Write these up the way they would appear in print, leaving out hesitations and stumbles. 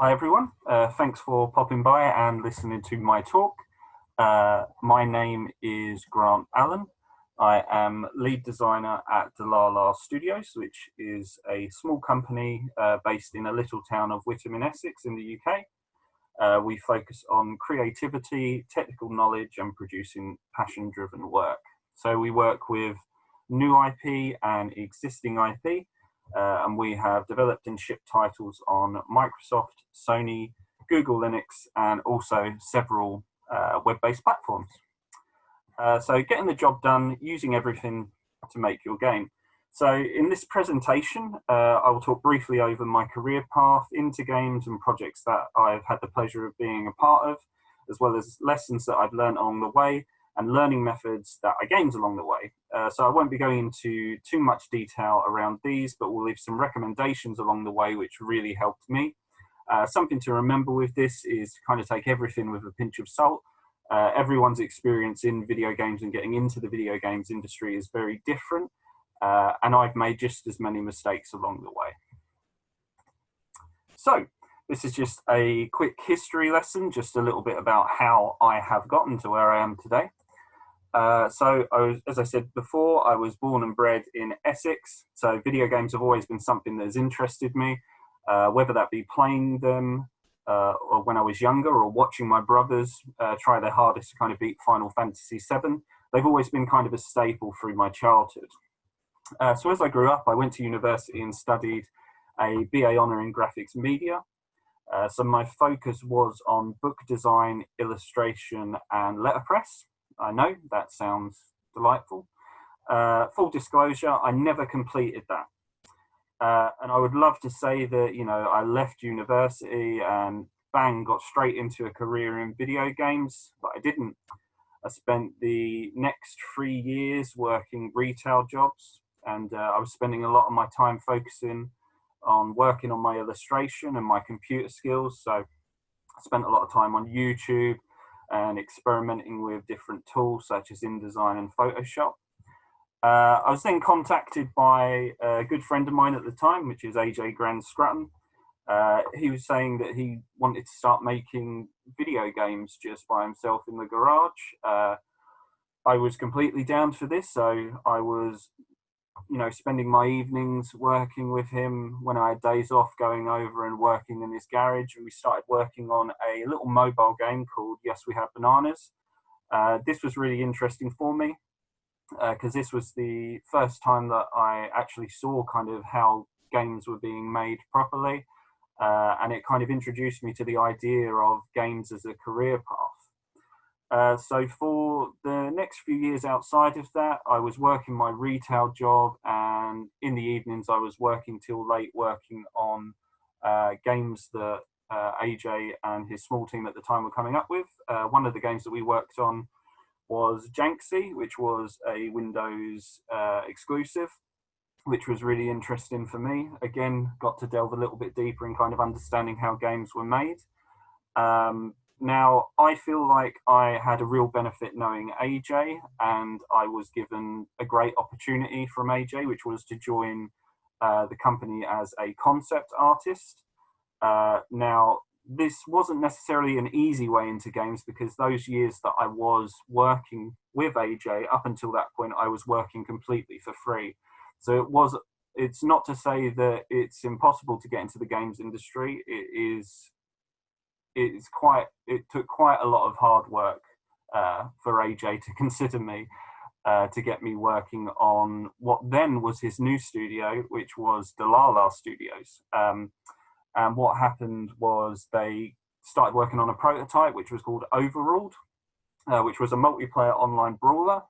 Hi everyone, thanks for popping by and listening to my talk. My name is Grant Allen. I am lead designer at Dlala Studios, which is a small company based in a little town of Witham in Essex in the UK. We focus on creativity, technical knowledge and producing passion-driven work. So we work with new IP and existing IP. And we have developed and shipped titles on Microsoft, Sony, Google Linux, and also several web-based platforms. So getting the job done, using everything to make your game. So in this presentation, I will talk briefly over my career path into games and projects that I've had the pleasure of being a part of, as well as lessons that I've learned along the way and learning methods that I gained along the way. So I won't be going into too much detail around these, but we'll leave some recommendations along the way which really helped me. Something to remember with this is to kind of take everything with a pinch of salt. Everyone's experience in video games and getting into the video games industry is very different, and I've made just as many mistakes along the way. So this is just a quick history lesson, just a little bit about how I have gotten to where I am today. As I said before, I was born and bred in Essex, so video games have always been something that has interested me, whether that be playing them or when I was younger or watching my brothers try their hardest to kind of beat Final Fantasy VII. They've always been kind of a staple through my childhood. So as I grew up, I went to university and studied a BA Honour in Graphics Media. So my focus was on book design, illustration and letterpress. I know that sounds delightful. Full disclosure, I never completed that. And I would love to say that, you know, I left university and bang, got straight into a career in video games, but I didn't. I spent the next 3 years working retail jobs, and I was spending a lot of my time focusing on working on my illustration and my computer skills. So I spent a lot of time on YouTube and experimenting with different tools such as InDesign and Photoshop. I was then contacted by a good friend of mine at the time, which is AJ Grand Scrutton. He was saying that he wanted to start making video games just by himself in the garage. I was completely down for this, so I was, you know, spending my evenings working with him when I had days off, going over and working in his garage. And we started working on a little mobile game called Yes, We Have Bananas. This was really interesting for me because this was the first time that I actually saw kind of how games were being made properly. And it kind of introduced me to the idea of games as a career path. So for the next few years outside of that, I was working my retail job, and in the evenings I was working till late, working on games that AJ and his small team at the time were coming up with. One of the games that we worked on was Janksy, which was a Windows exclusive, which was really interesting for me. Again, got to delve a little bit deeper in kind of understanding how games were made. Now, I feel like I had a real benefit knowing AJ, and I was given a great opportunity from AJ, which was to join the company as a concept artist. Now, this wasn't necessarily an easy way into games because those years that I was working with AJ, up until that point, I was working completely for free. So it's not to say that it's impossible to get into the games industry. It took quite a lot of hard work for AJ to consider me, to get me working on what then was his new studio, which was Dlala Studios. And what happened was they started working on a prototype which was called Overruled, which was a multiplayer online brawler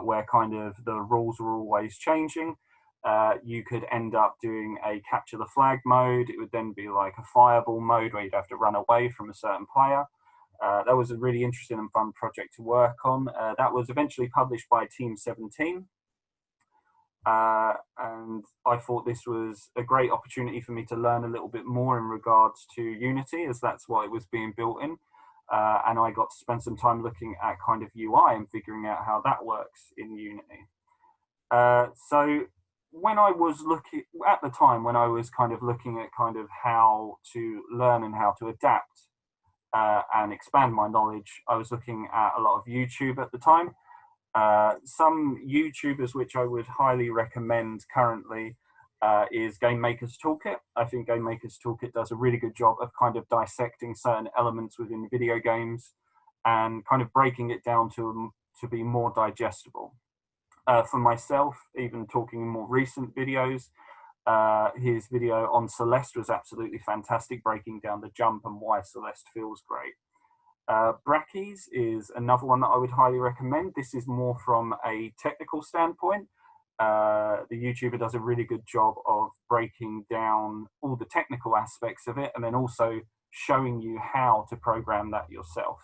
where kind of the rules were always changing. You could end up doing a capture the flag mode. It would then be like a fireball mode where you'd have to run away from a certain player. That was a really interesting and fun project to work on. That was eventually published by Team 17. And I thought this was a great opportunity for me to learn a little bit more in regards to Unity, as that's what it was being built in. And I got to spend some time looking at kind of UI and figuring out how that works in Unity. So when I was looking at the time, when I was kind of looking at kind of how to learn and how to adapt and expand my knowledge, I was looking at a lot of YouTube at the time. Some YouTubers which I would highly recommend currently is Game Maker's Toolkit. I think Game Maker's Toolkit does a really good job of kind of dissecting certain elements within video games and kind of breaking it down to be more digestible. For myself, even talking in more recent videos, his video on Celeste was absolutely fantastic, breaking down the jump and why Celeste feels great. Brackeys is another one that I would highly recommend. This is more from a technical standpoint. The YouTuber does a really good job of breaking down all the technical aspects of it and then also showing you how to program that yourself.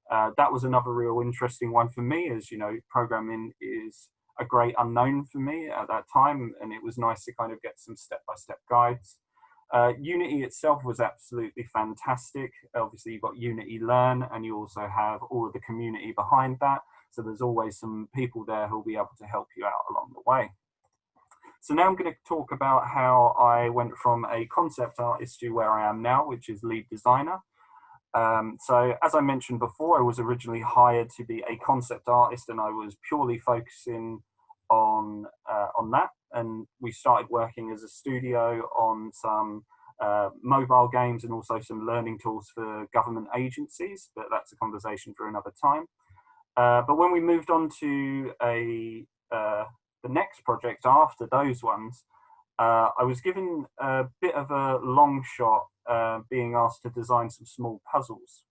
That was another real interesting one for me, as you know, programming is a great unknown for me at that time, and it was nice to kind of get some step-by-step guides. Unity itself was absolutely fantastic. Obviously, you've got Unity Learn, and you also have all of the community behind that. So there's always some people there who'll be able to help you out along the way. So now I'm going to talk about how I went from a concept artist to where I am now, which is lead designer. So as I mentioned before, I was originally hired to be a concept artist, and I was purely focusing on that. And we started working as a studio on some mobile games and also some learning tools for government agencies, but that's a conversation for another time. But when we moved on to the next project after those ones, I was given a bit of a long shot being asked to design some small puzzles.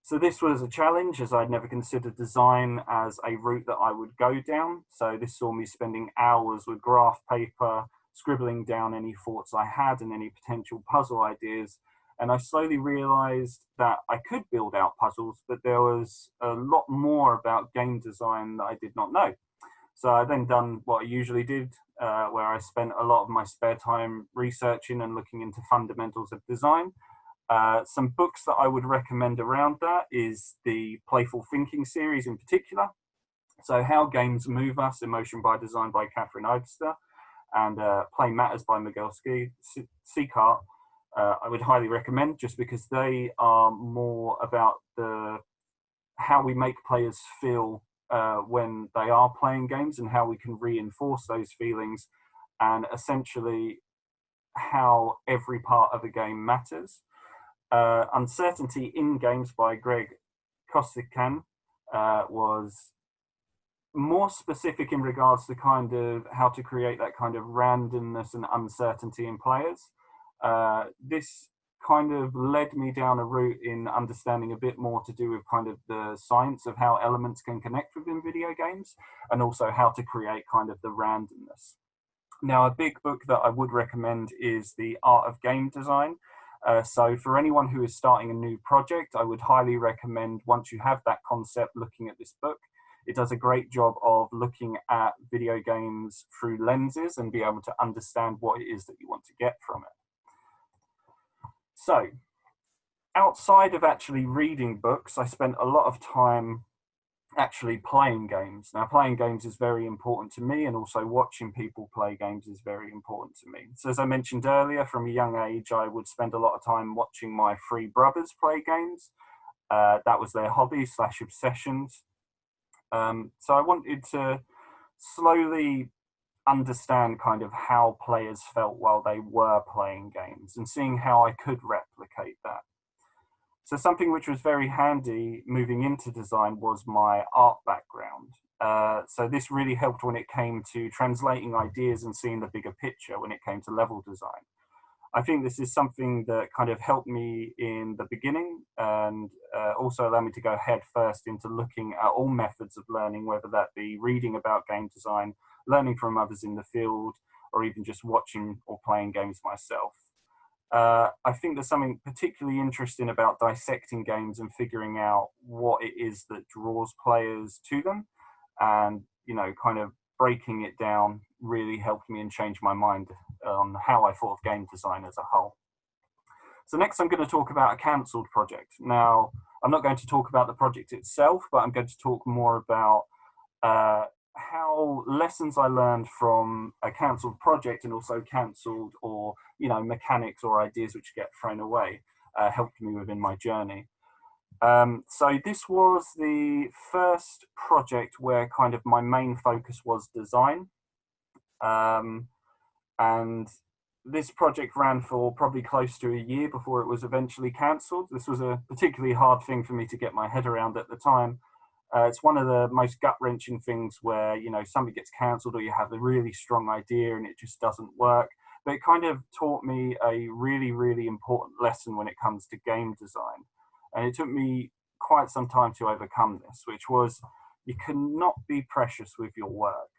So this was a challenge, as I'd never considered design as a route that I would go down. So this saw me spending hours with graph paper, scribbling down any thoughts I had and any potential puzzle ideas. And I slowly realized that I could build out puzzles, but there was a lot more about game design that I did not know. So I then done what I usually did, where I spent a lot of my spare time researching and looking into fundamentals of design. Some books that I would recommend around that is the Playful Thinking series in particular. So How Games Move Us, Emotion by Design by Catherine Oberster, and Play Matters by Miguel Sicart. I would highly recommend, just because they are more about how we make players feel when they are playing games and how we can reinforce those feelings, and essentially how every part of a game matters. Uncertainty in Games by Greg Kosikan was more specific in regards to kind of how to create that kind of randomness and uncertainty in players. This kind of led me down a route in understanding a bit more to do with kind of the science of how elements can connect within video games, and also how to create kind of the randomness. Now, a big book that I would recommend is The Art of Game Design. So for anyone who is starting a new project, I would highly recommend, once you have that concept, looking at this book. It does a great job of looking at video games through lenses and be able to understand what it is that you want to get from it. So outside of actually reading books, I spent a lot of time actually playing games. Now, playing games is very important to me, and also watching people play games is very important to me. So as I mentioned earlier, from a young age, I would spend a lot of time watching my three brothers play games. That was their hobby / obsessions. So I wanted to slowly understand kind of how players felt while they were playing games, and seeing how I could replicate that. So something which was very handy moving into design was my art background. So this really helped when it came to translating ideas and seeing the bigger picture when it came to level design. I think this is something that kind of helped me in the beginning, and also allowed me to go head first into looking at all methods of learning, whether that be reading about game design, learning from others in the field, or even just watching or playing games myself. I think there's something particularly interesting about dissecting games and figuring out what it is that draws players to them, and kind of breaking it down really helped me and change my mind on how I thought of game design as a whole. So next I'm going to talk about a cancelled project. Now, I'm not going to talk about the project itself, but I'm going to talk more about how how lessons I learned from a cancelled project and also cancelled or, mechanics or ideas which get thrown away helped me within my journey. So this was the first project where kind of my main focus was design. And this project ran for probably close to a year before it was eventually cancelled. This was a particularly hard thing for me to get my head around at the time. It's one of the most gut-wrenching things where, something gets cancelled or you have a really strong idea and it just doesn't work. But it kind of taught me a really, really important lesson when it comes to game design. And it took me quite some time to overcome this, which was you cannot be precious with your work.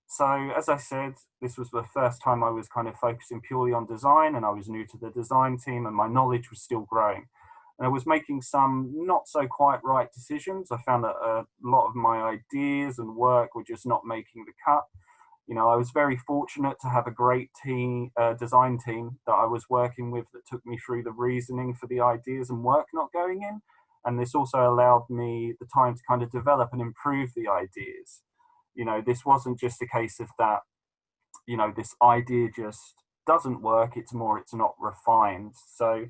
So as I said, this was the first time I was kind of focusing purely on design, and I was new to the design team and my knowledge was still growing. And I was making some not so quite right decisions. I found that a lot of my ideas and work were just not making the cut. I was very fortunate to have a great team, design team that I was working with that took me through the reasoning for the ideas and work not going in. And this also allowed me the time to kind of develop and improve the ideas. This wasn't just a case of that, this idea just doesn't work. It's more, it's not refined. So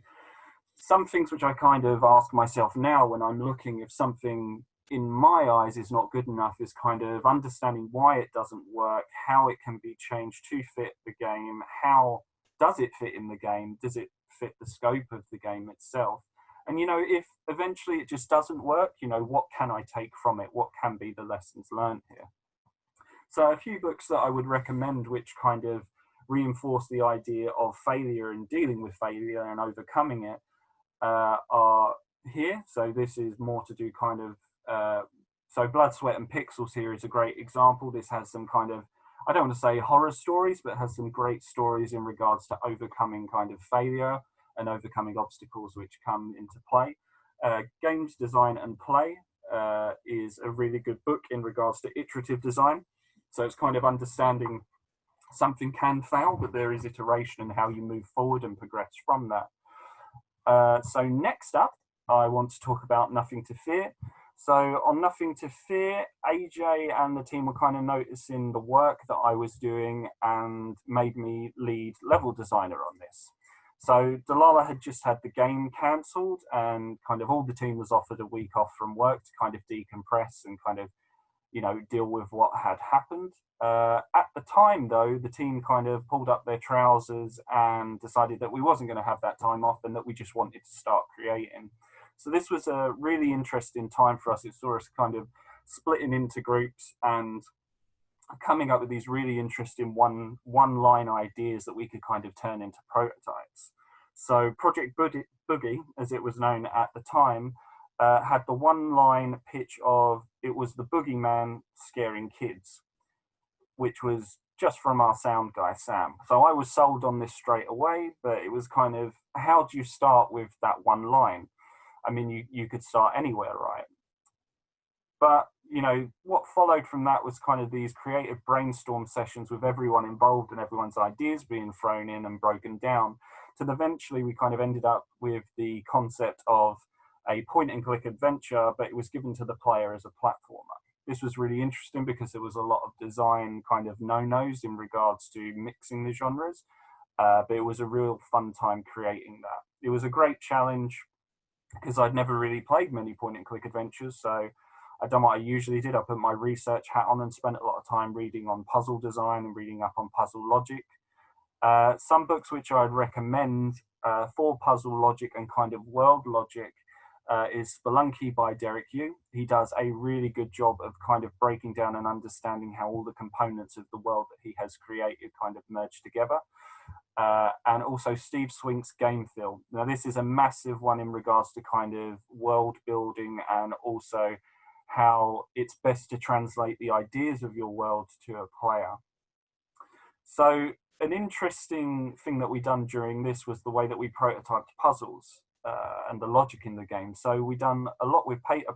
some things which I kind of ask myself now when I'm looking, if something in my eyes is not good enough, is kind of understanding why it doesn't work, how it can be changed to fit the game, how does it fit in the game, does it fit the scope of the game itself? And, if eventually it just doesn't work, what can I take from it? What can be the lessons learned here? So a few books that I would recommend which kind of reinforce the idea of failure and dealing with failure and overcoming it are here. So this is more to do kind of, so Blood, Sweat and Pixels here is a great example. This has some kind of, I don't want to say horror stories, but has some great stories in regards to overcoming kind of failure and overcoming obstacles which come into play. Games Design and Play is a really good book in regards to iterative design. So it's kind of understanding something can fail, but there is iteration and how you move forward and progress from that. So next up, I want to talk about Nothing to Fear. So on Nothing to Fear, AJ and the team were kind of noticing the work that I was doing and made me lead level designer on this. So Dlala had just had the game cancelled and kind of all the team was offered a week off from work to kind of decompress and kind of, deal with what had happened. At the time, though, the team kind of pulled up their trousers and decided that we wasn't going to have that time off and that we just wanted to start creating. So this was a really interesting time for us. It saw us kind of splitting into groups and coming up with these really interesting one-line ideas that we could kind of turn into prototypes. So Project Boogie, as it was known at the time, had the one-line pitch of it was the boogeyman scaring kids, which was just from our sound guy, Sam. So I was sold on this straight away, but it was kind of, how do you start with that one line? I mean, you could start anywhere, right? But, what followed from that was kind of these creative brainstorm sessions with everyone involved and everyone's ideas being thrown in and broken down. Till eventually we kind of ended up with the concept of a point and click adventure, but it was given to the player as a platformer. This was really interesting because there was a lot of design kind of no-nos in regards to mixing the genres, but it was a real fun time creating that. It was a great challenge because I'd never really played many point and click adventures, so I'd done what I usually did. I put my research hat on and spent a lot of time reading on puzzle design and reading up on puzzle logic. Some books which I'd recommend for puzzle logic and kind of world logic is Spelunky by Derek Yu. He does a really good job of kind of breaking down and understanding how all the components of the world that he has created kind of merge together. And also Steve Swink's Game Feel. Now this is a massive one in regards to kind of world building and also how it's best to translate the ideas of your world to a player. So an interesting thing that we done during this was the way that we prototyped puzzles and the logic in the game. So we done a lot with paper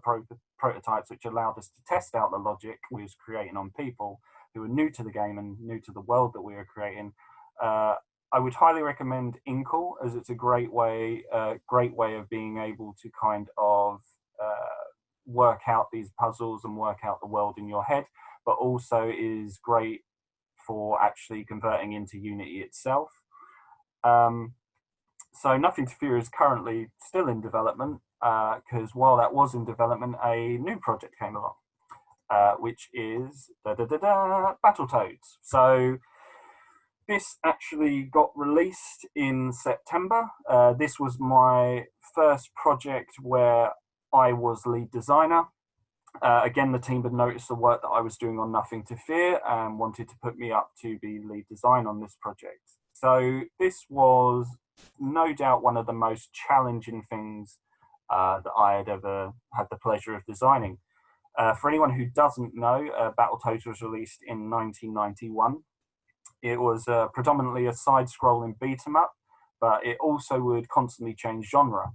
prototypes, which allowed us to test out the logic we was creating on people who were new to the game and new to the world that we were creating. I would highly recommend Inkle, as it's a great way of being able to kind of work out these puzzles and work out the world in your head, but also is great for actually converting into Unity itself. So Nothing to Fear is currently still in development, because while that was in development, a new project came along, which is Battletoads. So this actually got released in September. This was my first project where I was lead designer. Again, the team had noticed the work that I was doing on Nothing to Fear and wanted to put me up to be lead design on this project. So this was no doubt one of the most challenging things that I had ever had the pleasure of designing. For anyone who doesn't know, Battletoads was released in 1991. It was predominantly a side-scrolling beat-em-up, but it also would constantly change genre.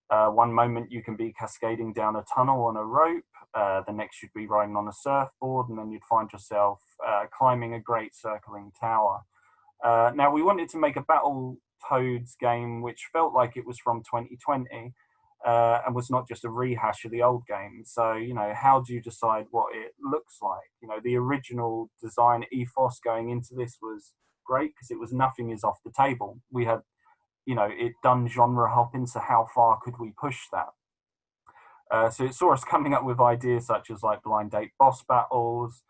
One moment you can be cascading down a tunnel on a rope, the next you'd be riding on a surfboard, and then you'd find yourself climbing a great circling tower. Now, we wanted to make a Battletoads game which felt like it was from 2020 and was not just a rehash of the old game. So, you know, how do you decide what it looks like? You know, the original design ethos going into this was great because it was nothing is off the table. We had, you know, it done genre hopping, so how far could we push that? So it saw us coming up with ideas such as like blind date boss battles,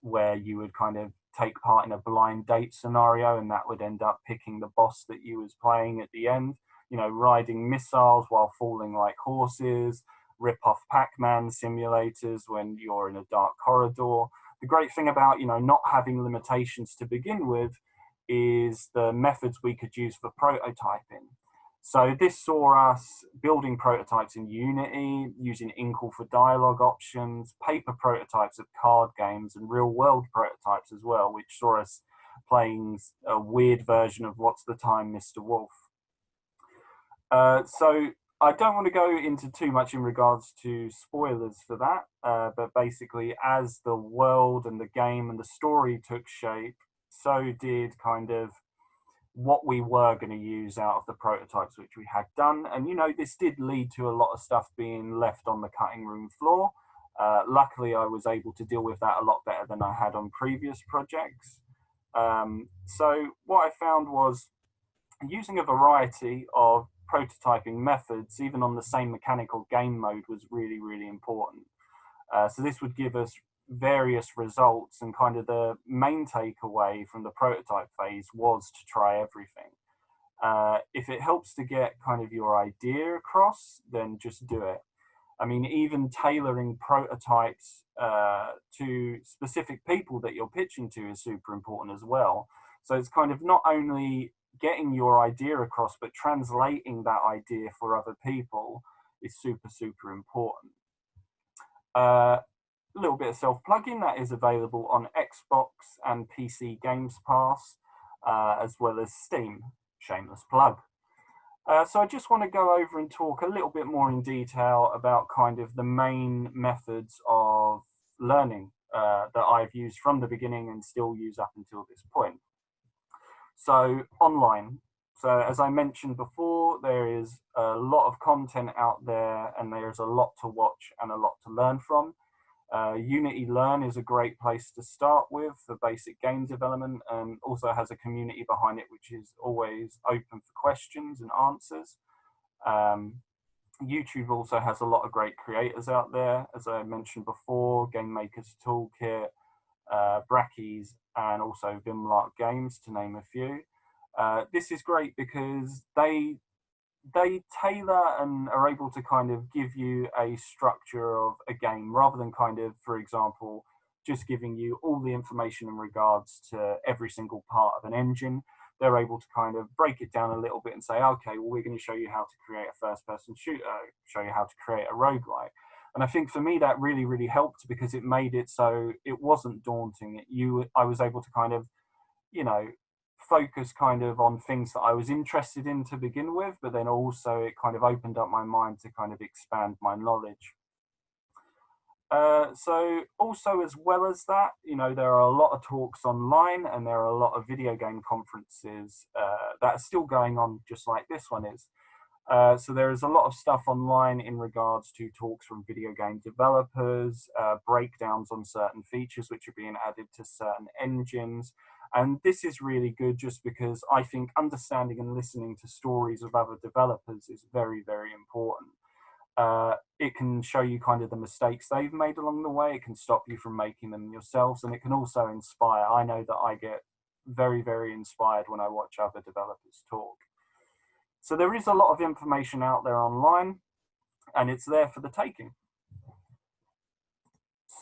where you would kind of take part in a blind date scenario and that would end up picking the boss that you was playing at the end. You know, riding missiles while falling like horses, rip-off Pac-Man simulators when you're in a dark corridor. The great thing about, you know, not having limitations to begin with is the methods we could use for prototyping. So this saw us building prototypes in Unity, using Inkle for dialogue options, paper prototypes of card games, and real-world prototypes as well, which saw us playing a weird version of What's the Time, Mr. Wolf. So I don't want to go into too much in regards to spoilers for that, but basically as the world and the game and the story took shape, so did kind of what we were going to use out of the prototypes which we had done. And, you know, this did lead to a lot of stuff being left on the cutting room floor. Luckily, I was able to deal with that a lot better than I had on previous projects. So what I found was using a variety of prototyping methods, even on the same mechanical game mode, was really, really important. So this would give us various results, and kind of the main takeaway from the prototype phase was to try everything. If it helps to get kind of your idea across, then just do it. I mean, even tailoring prototypes to specific people that you're pitching to is super important as well. So it's kind of not only getting your idea across, but translating that idea for other people is super, super important. A little bit of self-plugging that is available on Xbox and PC Games Pass, as well as Steam. Shameless plug. So I just want to go over and talk a little bit more in detail about kind of the main methods of learning that I've used from the beginning and still use up until this point. So online. So as I mentioned before, there is a lot of content out there and there's a lot to watch and a lot to learn from. Unity Learn is a great place to start with for basic game development, and also has a community behind it which is always open for questions and answers. YouTube also has a lot of great creators out there, as I mentioned before, Game Maker's Toolkit, Brackies, and also Vimlark Games, to name a few. This is great because they tailor and are able to kind of give you a structure of a game rather than kind of, for example, just giving you all the information in regards to every single part of an engine. They're able to kind of break it down a little bit and say, okay, well, we're going to show you how to create a first-person shooter, show you how to create a roguelike. And I think for me that really, really helped because it made it so it wasn't daunting. I was able to kind of, you know, focus kind of on things that I was interested in to begin with, but then also it kind of opened up my mind to kind of expand my knowledge. So also, as well as that, you know, there are a lot of talks online and there are a lot of video game conferences that are still going on, just like this one is. So there is a lot of stuff online in regards to talks from video game developers, breakdowns on certain features which are being added to certain engines. And this is really good just because I think understanding and listening to stories of other developers is very, very important. It can show you kind of the mistakes they've made along the way. It can stop you from making them yourselves, and it can also inspire. I know that I get very, very inspired when I watch other developers talk. So there is a lot of information out there online, and it's there for the taking.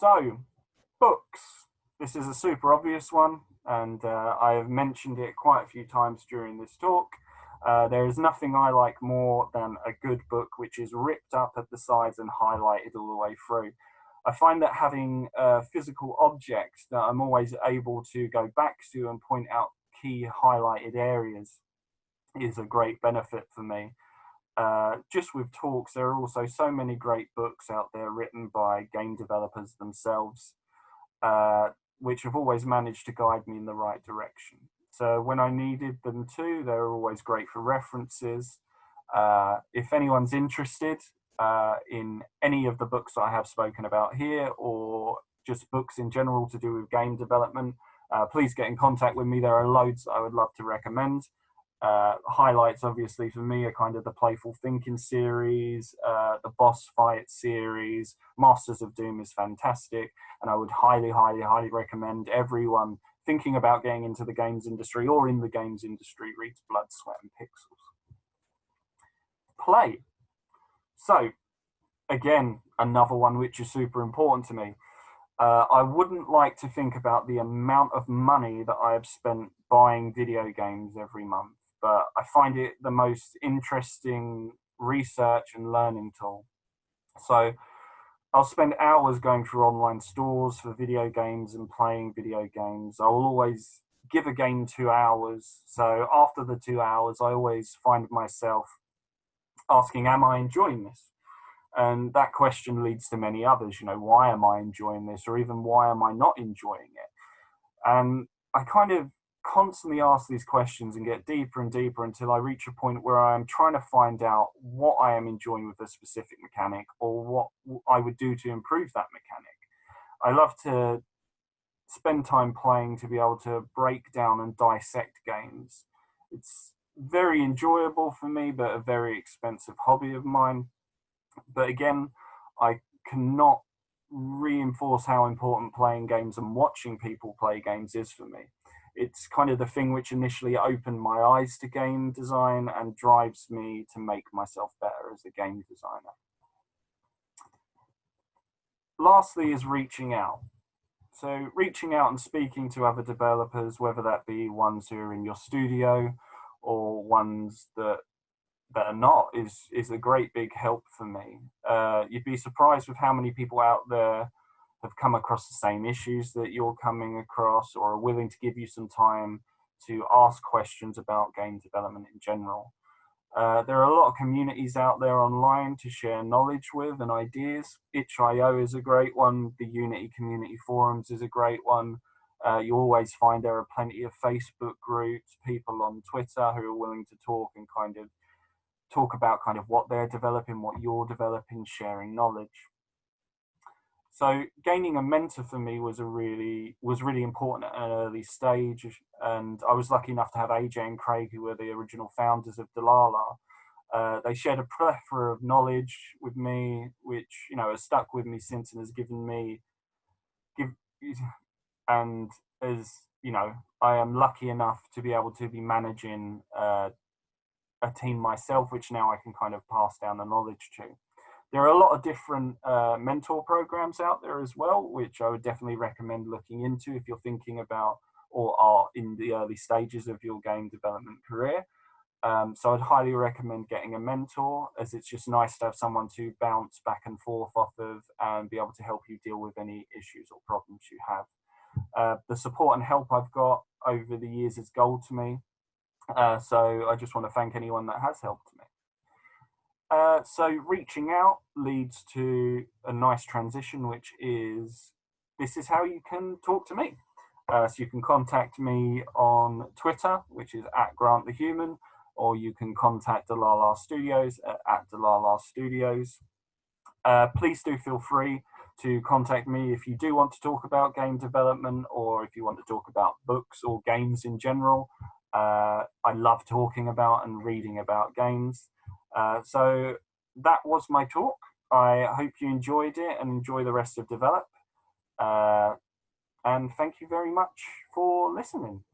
So, books. This is a super obvious one, and I have mentioned it quite a few times during this talk. There is nothing I like more than a good book which is ripped up at the sides and highlighted all the way through. I find that having a physical object that I'm always able to go back to and point out key highlighted areas is a great benefit for me. Just with talks, there are also so many great books out there written by game developers themselves, which have always managed to guide me in the right direction. So when I needed them to, they're always great for references. If anyone's interested in any of the books I have spoken about here, or just books in general to do with game development, please get in contact with me. There are loads I would love to recommend. Highlights, obviously, for me are kind of the Playful Thinking series, the Boss Fight series. Masters of Doom is fantastic, and I would highly, highly, highly recommend everyone thinking about getting into the games industry or in the games industry reads Blood, Sweat and Pixels. Play. So, again, another one which is super important to me. I wouldn't like to think about the amount of money that I have spent buying video games every month, but I find it the most interesting research and learning tool. So I'll spend hours going through online stores for video games and playing video games. I'll always give a game 2 hours. So after the 2 hours, I always find myself asking, am I enjoying this? And that question leads to many others. Why am I enjoying this? Or even why am I not enjoying it? And I kind of constantly ask these questions and get deeper and deeper until I reach a point where I'm trying to find out what I am enjoying with a specific mechanic, or what I would do to improve that mechanic. I love to spend time playing to be able to break down and dissect games. It's very enjoyable for me, but a very expensive hobby of mine. But again, I cannot reinforce how important playing games and watching people play games is for me. It's kind of the thing which initially opened my eyes to game design and drives me to make myself better as a game designer. Lastly is reaching out. So reaching out and speaking to other developers, whether that be ones who are in your studio or ones that are not, is a great big help for me. You'd be surprised with how many people out there have come across the same issues that you're coming across, or are willing to give you some time to ask questions about game development in general. There are a lot of communities out there online to share knowledge with and ideas. itch.io is a great one. The Unity community forums is a great one. You always find there are plenty of Facebook groups, people on Twitter who are willing to talk and kind of talk about kind of what they're developing, what you're developing, sharing knowledge. So gaining a mentor for me was really important at an early stage, and I was lucky enough to have AJ and Craig, who were the original founders of Dlala. They shared a plethora of knowledge with me, which has stuck with me since, and has given me and as I am lucky enough to be able to be managing a team myself, which now I can kind of pass down the knowledge to. There are a lot of different mentor programs out there as well, which I would definitely recommend looking into if you're thinking about or are in the early stages of your game development career. So I'd highly recommend getting a mentor, as it's just nice to have someone to bounce back and forth off of and be able to help you deal with any issues or problems you have. The support and help I've got over the years is gold to me. So I just want to thank anyone that has helped me. So reaching out leads to a nice transition, which is, this is how you can talk to me. So you can contact me on Twitter, which is @GrantTheHuman, or you can contact Dlala Studios at Dlala Studios. Please do feel free to contact me if you do want to talk about game development, or if you want to talk about books or games in general. I love talking about and reading about games. So that was my talk. I hope you enjoyed it and enjoy the rest of Develop. And thank you very much for listening.